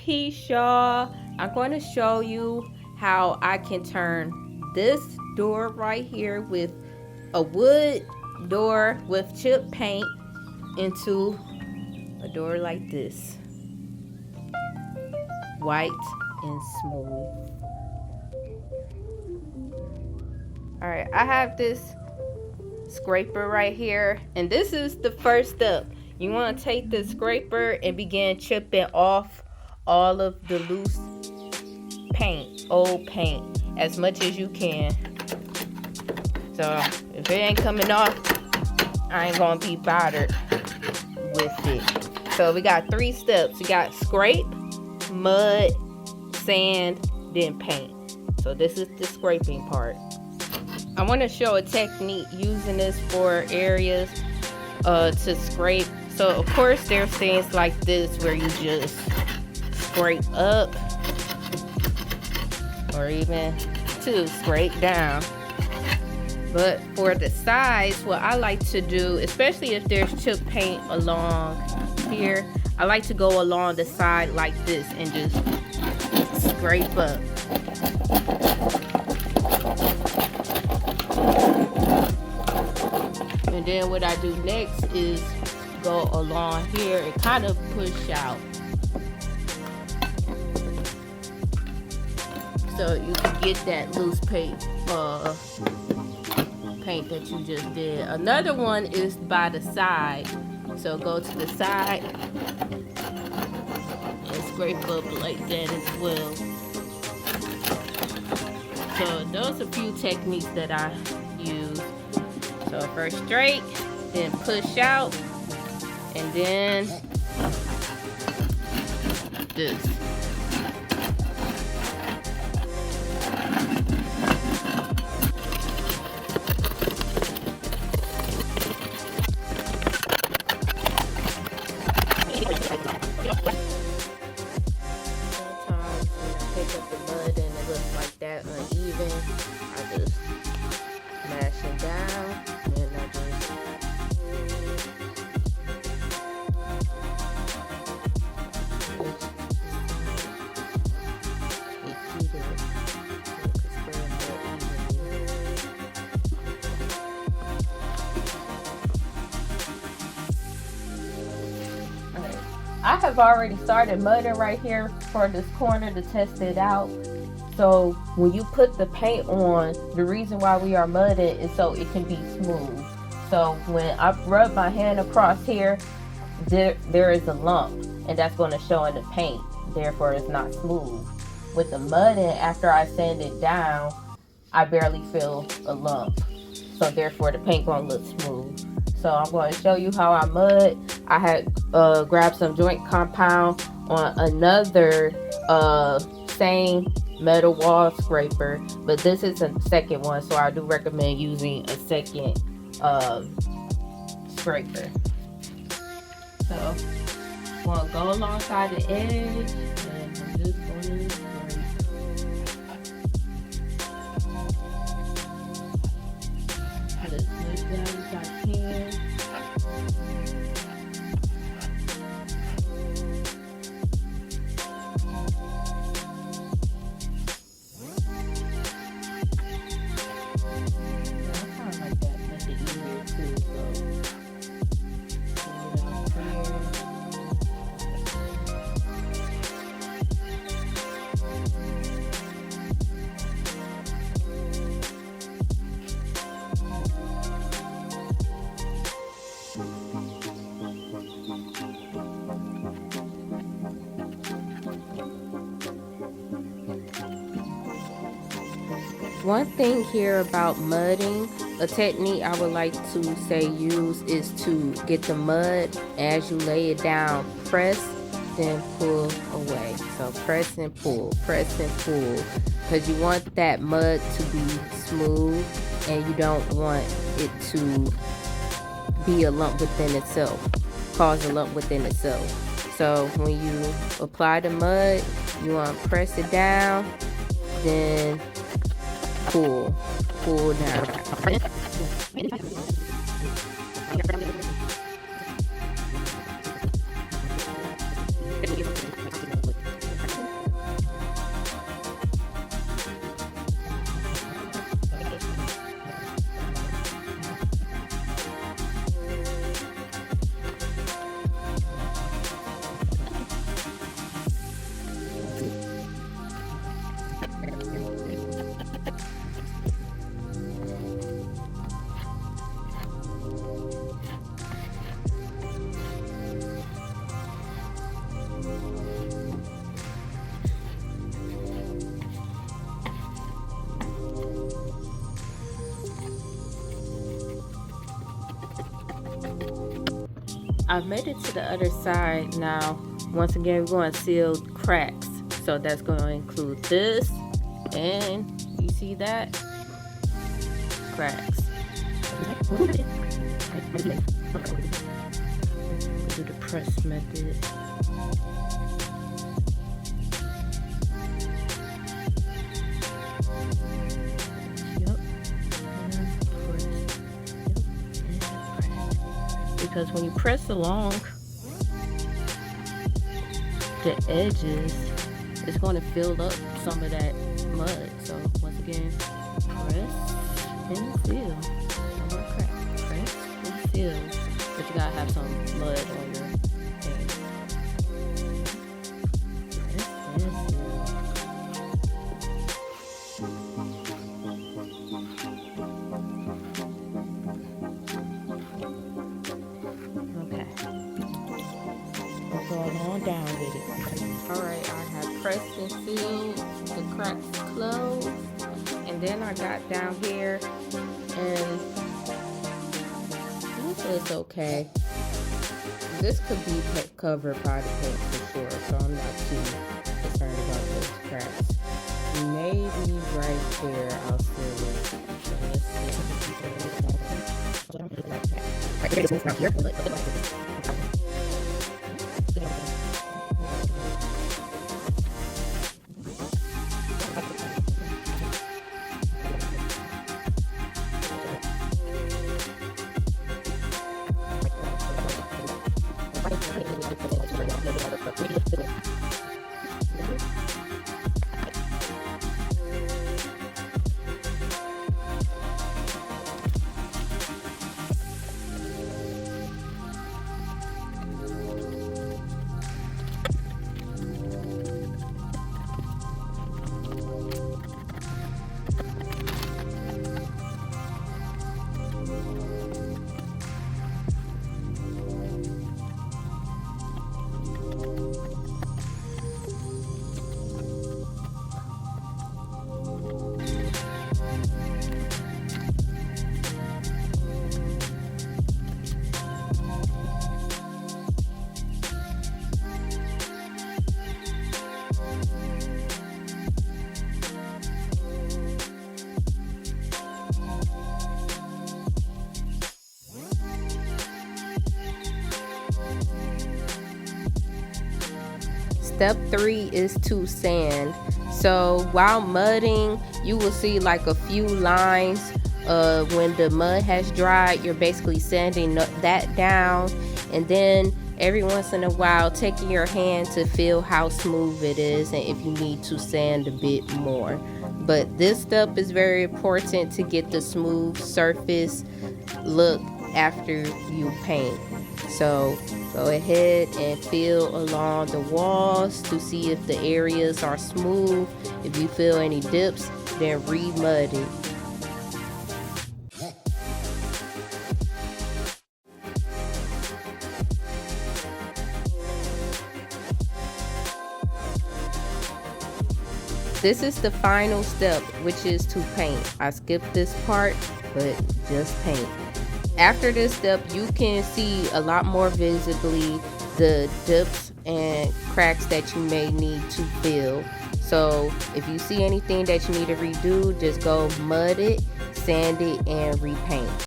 peace, y'all. I'm going to show you how I can turn this door right here with a wood door with chip paint into a door like this, white and smooth. All right, I have this scraper right here, and this is the first step. You want to take the scraper and begin chipping off all of the loose paint, old paint, as much as you can. So if it ain't coming off, I ain't gonna be bothered with it. So we got 3 steps. We got scrape, mud, sand, then paint. So this is the scraping part. I want to show a technique using this for areas to scrape. So of course there's things like this where you just scrape up, or even to scrape down. But for the sides, what I like to do, especially if there's chip paint along here, I like to go along the side like this and just scrape up. And then what I do next is go along here and kind of push out, so you can get that loose paint that you just did. Another one is by the side. So go to the side and scrape up like that as well. So those are a few techniques that I use. So first straight, then push out, and then this. Sometimes when I pick up the mud and it looks like that uneven, I just mash it down, and I just repeat it so it can spread more evenly. Alright, I have already started mudding right here for this corner to test it out. So when you put the paint on, the reason why we are mudding is so it can be smooth. So when I rub my hand across here, there is a lump, and that's going to show in the paint. Therefore, it's not smooth. With the mudding, after I sand it down, I barely feel a lump. So therefore, the paint going to look smooth. So I'm going to show you how I mud. I had grabbed some joint compound on another same metal wall scraper, but this is a second one, so I do recommend using a second scraper. So I'm going to go alongside the edge, and I'm just going to scrape. Put as much down as I can. One thing here about mudding, a technique I would like to say use is to get the mud as you lay it down, press, then pull away. So press and pull, because you want that mud to be smooth and you don't want it to be a lump within itself, cause a lump within itself. So when you apply the mud, you want to press it down, then pull down. I've made it to the other side now. Once again, we're going to seal cracks. So that's going to include this, and you see that? Cracks. Do the press method. Because when you press along the edges, it's going to fill up some of that mud. So once again, press and seal. No more crack. Press and seal. But you gotta have some mud on your hand. Press and seal. Going on down with it. Alright, I have pressed and sealed the cracks closed, and then I got down here and this is okay. This could be covered by the paint for sure, so I'm not too concerned about those cracks. Maybe right there I'll seal it. So let's see. Step 3 is to sand. So while mudding, you will see like a few lines when the mud has dried. You're basically sanding that down, and then every once in a while taking your hand to feel how smooth it is and if you need to sand a bit more. But this step is very important to get the smooth surface look after you paint. So go ahead and feel along the walls to see if the areas are smooth. If you feel any dips, then re-mud it. This is the final step, which is to paint. I skipped this part, but just paint. After this step, you can see a lot more visibly the dips and cracks that you may need to fill. So if you see anything that you need to redo, just go mud it, sand it, and repaint.